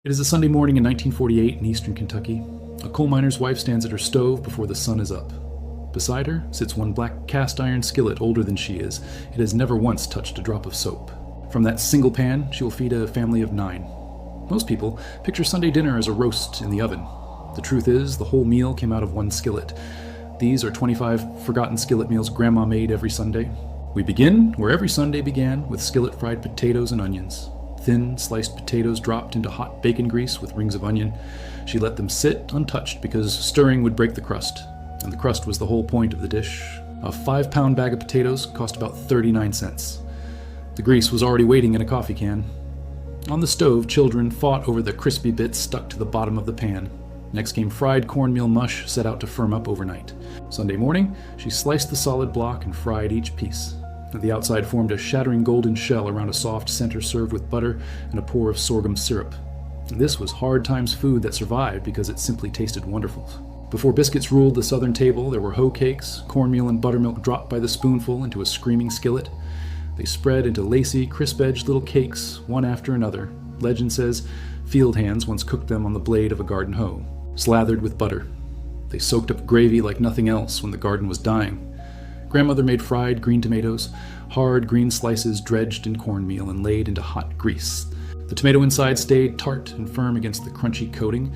It is a Sunday morning in 1948 in eastern Kentucky. A coal miner's wife stands at her stove before the sun is up. Beside her sits one black cast iron skillet older than she is. It has never once touched a drop of soap. From that single pan, she will feed a family of 9. Most people picture Sunday dinner as a roast in the oven. The truth is, the whole meal came out of one skillet. These are 25 forgotten skillet meals Grandma made every Sunday. We begin where every Sunday began, with skillet fried potatoes and onions. Thin, sliced potatoes dropped into hot bacon grease with rings of onion. She let them sit untouched because stirring would break the crust, and the crust was the whole point of the dish. A 5-pound bag of potatoes cost about 39 cents. The grease was already waiting in a coffee can. On the stove, children fought over the crispy bits stuck to the bottom of the pan. Next came fried cornmeal mush set out to firm up overnight. Sunday morning, she sliced the solid block and fried each piece. The outside formed a shattering golden shell around a soft center served with butter and a pour of sorghum syrup. This was hard times food that survived because it simply tasted wonderful. Before biscuits ruled the southern table, there were hoe cakes, cornmeal and buttermilk dropped by the spoonful into a screaming skillet. They spread into lacy, crisp-edged little cakes, one after another. Legend says field hands once cooked them on the blade of a garden hoe, slathered with butter. They soaked up gravy like nothing else when the garden was dying. Grandmother made fried green tomatoes, hard green slices dredged in cornmeal and laid into hot grease. The tomato inside stayed tart and firm against the crunchy coating.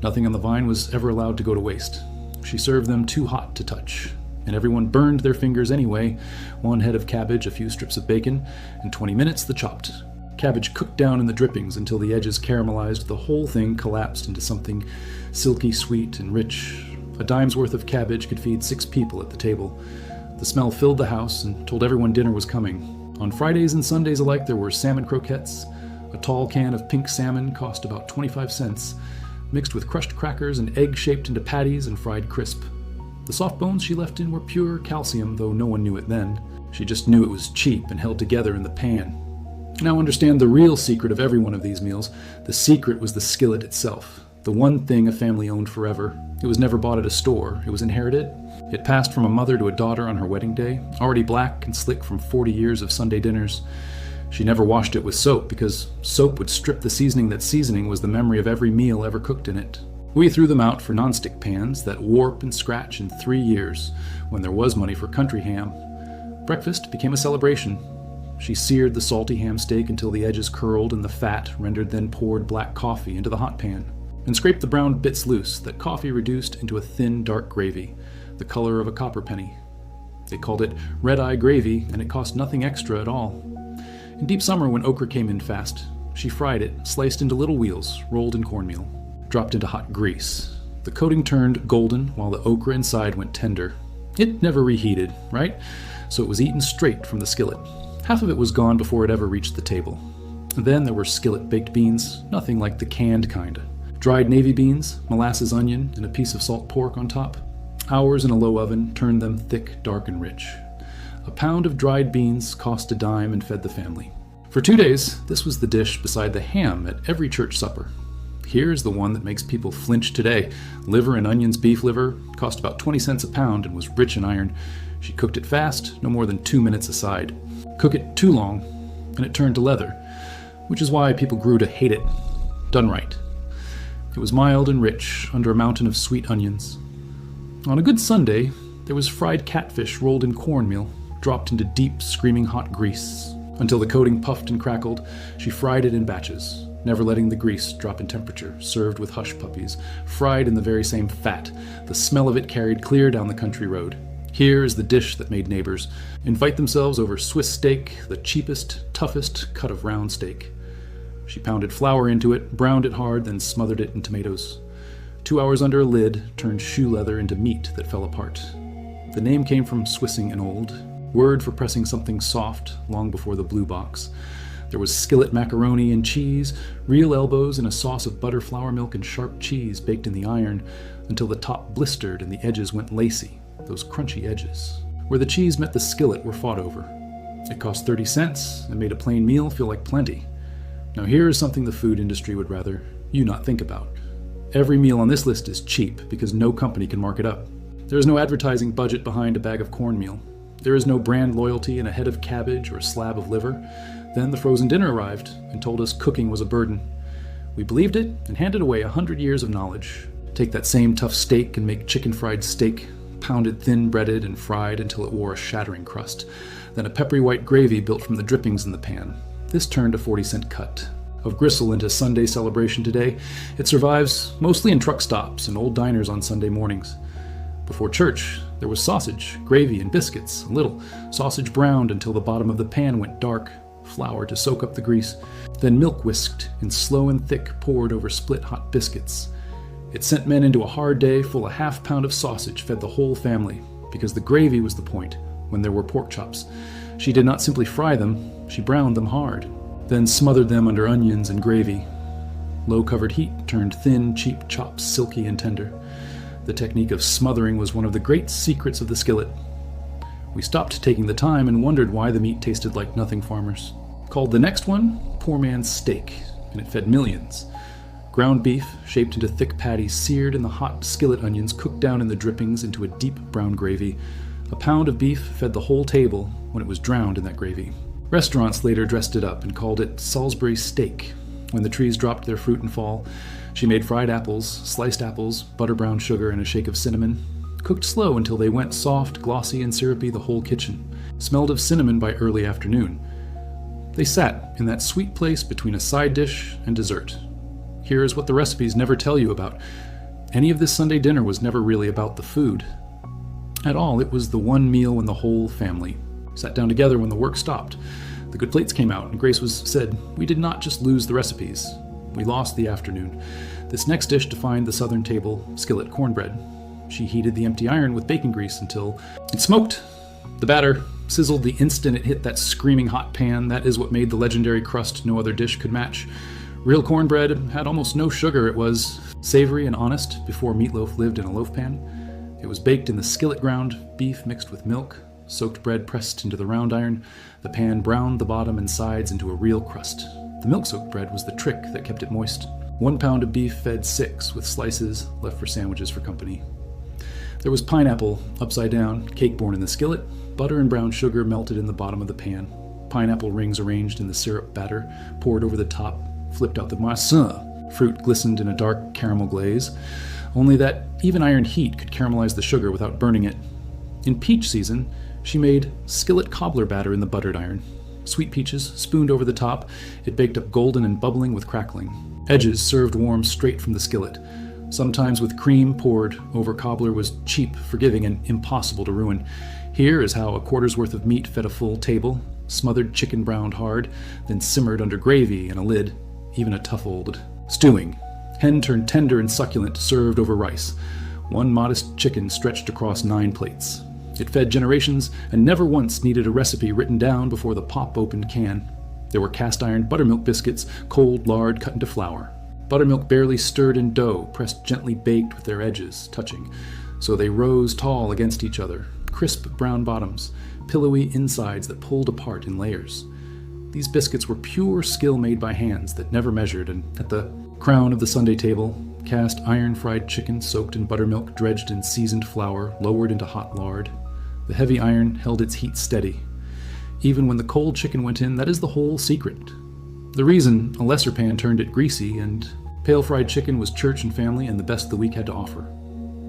Nothing on the vine was ever allowed to go to waste. She served them too hot to touch, and everyone burned their fingers anyway. 1 head of cabbage, a few strips of bacon, and 20 minutes the chopped. Cabbage cooked down in the drippings until the edges caramelized. The whole thing collapsed into something silky sweet and rich. A dime's worth of cabbage could feed 6 people at the table. The smell filled the house and told everyone dinner was coming. On Fridays and Sundays alike, there were salmon croquettes. A tall can of pink salmon cost about 25 cents, mixed with crushed crackers and egg shaped into patties and fried crisp. The soft bones she left in were pure calcium, though no one knew it then. She just knew it was cheap and held together in the pan. Now understand the real secret of every one of these meals. The secret was the skillet itself. The one thing a family owned forever. It was never bought at a store. It was inherited. It passed from a mother to a daughter on her wedding day, already black and slick from 40 years of Sunday dinners. She never washed it with soap because soap would strip the seasoning. That seasoning was the memory of every meal ever cooked in it. We threw them out for nonstick pans that warp and scratch in 3 years, when there was money for country ham. Breakfast became a celebration. She seared the salty ham steak until the edges curled and the fat rendered, then poured black coffee into the hot pan, and scraped the brown bits loose that coffee reduced into a thin, dark gravy, the color of a copper penny. They called it red-eye gravy, and it cost nothing extra at all. In deep summer, when okra came in fast, she fried it, sliced into little wheels, rolled in cornmeal, dropped into hot grease. The coating turned golden while the okra inside went tender. It never reheated, right? So it was eaten straight from the skillet. Half of it was gone before it ever reached the table. Then there were skillet baked beans, nothing like the canned kind. Dried navy beans, molasses onion, and a piece of salt pork on top. Hours in a low oven turned them thick, dark, and rich. A pound of dried beans cost a dime and fed the family. For 2 days, this was the dish beside the ham at every church supper. Here's the one that makes people flinch today. Liver and onions beef liver cost about 20 cents a pound and was rich in iron. She cooked it fast, no more than 2 minutes aside. Cook it too long, and it turned to leather, which is why people grew to hate it. Done right. It was mild and rich, under a mountain of sweet onions. On a good Sunday, there was fried catfish rolled in cornmeal, dropped into deep, screaming hot grease. Until the coating puffed and crackled, she fried it in batches, never letting the grease drop in temperature, served with hush puppies, fried in the very same fat. The smell of it carried clear down the country road. Here is the dish that made neighbors invite themselves over Swiss steak, the cheapest, toughest cut of round steak. She pounded flour into it, browned it hard, then smothered it in tomatoes. 2 hours under a lid turned shoe leather into meat that fell apart. The name came from Swissing an old word for pressing something soft long before the blue box. There was skillet macaroni and cheese, real elbows in a sauce of butter, flour, milk, and sharp cheese baked in the iron until the top blistered and the edges went lacy, those crunchy edges. Where the cheese met the skillet were fought over. It cost 30 cents and made a plain meal feel like plenty. Now here is something the food industry would rather you not think about. Every meal on this list is cheap because no company can mark it up. There is no advertising budget behind a bag of cornmeal. There is no brand loyalty in a head of cabbage or a slab of liver. Then the frozen dinner arrived and told us cooking was a burden. We believed it and handed away 100 years of knowledge. Take that same tough steak and make chicken fried steak, pounded thin, breaded, and fried until it wore a shattering crust. Then a peppery white gravy built from the drippings in the pan. This turned a 40-cent cut. Of gristle into Sunday celebration today, it survives mostly in truck stops and old diners on Sunday mornings. Before church, there was sausage, gravy, and biscuits, a little. Sausage browned until the bottom of the pan went dark, flour to soak up the grease, then milk whisked and slow and thick poured over split hot biscuits. It sent men into a hard day full of half-pound of sausage fed the whole family, because the gravy was the point when there were pork chops. She did not simply fry them, she browned them hard, then smothered them under onions and gravy. Low-covered heat turned thin, cheap chops silky and tender. The technique of smothering was one of the great secrets of the skillet. We stopped taking the time and wondered why the meat tasted like nothing farmers. Called the next one Poor Man's Steak, and it fed millions. Ground beef, shaped into thick patties, seared in the hot skillet onions, cooked down in the drippings into a deep brown gravy. A pound of beef fed the whole table when it was drowned in that gravy. Restaurants later dressed it up and called it Salisbury steak. When the trees dropped their fruit in fall, she made fried apples, sliced apples, butter-brown sugar, and a shake of cinnamon. Cooked slow until they went soft, glossy, and syrupy the whole kitchen. Smelled of cinnamon by early afternoon. They sat in that sweet place between a side dish and dessert. Here is what the recipes never tell you about. Any of this Sunday dinner was never really about the food. At all, it was the one meal when the whole family sat down together when the work stopped. The good plates came out, and Grace said, "We did not just lose the recipes. We lost the afternoon." This next dish defined the southern table, skillet cornbread. She heated the empty iron with bacon grease until it smoked. The batter sizzled the instant it hit that screaming hot pan. That is what made the legendary crust no other dish could match. Real cornbread had almost no sugar. It was savory and honest before meatloaf lived in a loaf pan. It was baked in the skillet ground, beef mixed with milk, soaked bread pressed into the round iron. The pan browned the bottom and sides into a real crust. The milk-soaked bread was the trick that kept it moist. 1 pound of beef fed 6, with slices left for sandwiches for company. There was pineapple upside down, cake born in the skillet, butter and brown sugar melted in the bottom of the pan, pineapple rings arranged in the syrup batter, poured over the top, flipped out the moisson. Fruit glistened in a dark caramel glaze, only that even iron heat could caramelize the sugar without burning it. In peach season, she made skillet cobbler batter in the buttered iron. Sweet peaches spooned over the top, it baked up golden and bubbling with crackling. Edges served warm straight from the skillet. Sometimes with cream poured over cobbler was cheap, forgiving, and impossible to ruin. Here is how a quarter's worth of meat fed a full table, smothered chicken browned hard, then simmered under gravy and a lid, even a tough old stewing. Hen turned tender and succulent, served over rice. 1 modest chicken stretched across 9 plates. It fed generations and never once needed a recipe written down before the pop-opened can. There were cast-iron buttermilk biscuits, cold lard cut into flour. Buttermilk barely stirred in dough, pressed gently baked with their edges touching, so they rose tall against each other. Crisp brown bottoms, pillowy insides that pulled apart in layers. These biscuits were pure skill made by hands that never measured, and at the crown of the Sunday table, cast iron fried chicken soaked in buttermilk, dredged in seasoned flour, lowered into hot lard. The heavy iron held its heat steady. Even when the cold chicken went in, that is the whole secret. The reason a lesser pan turned it greasy, and pale fried chicken was church and family and the best the week had to offer.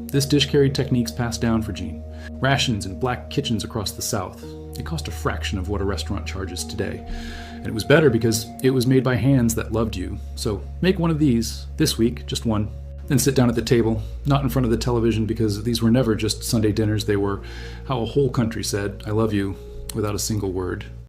This dish carried techniques passed down for Jean. Rations in black kitchens across the South. It cost a fraction of what a restaurant charges today. And it was better because it was made by hands that loved you. So make one of these, this week, just one. Then sit down at the table, not in front of the television, because these were never just Sunday dinners. They were how a whole country said, "I love you," without a single word.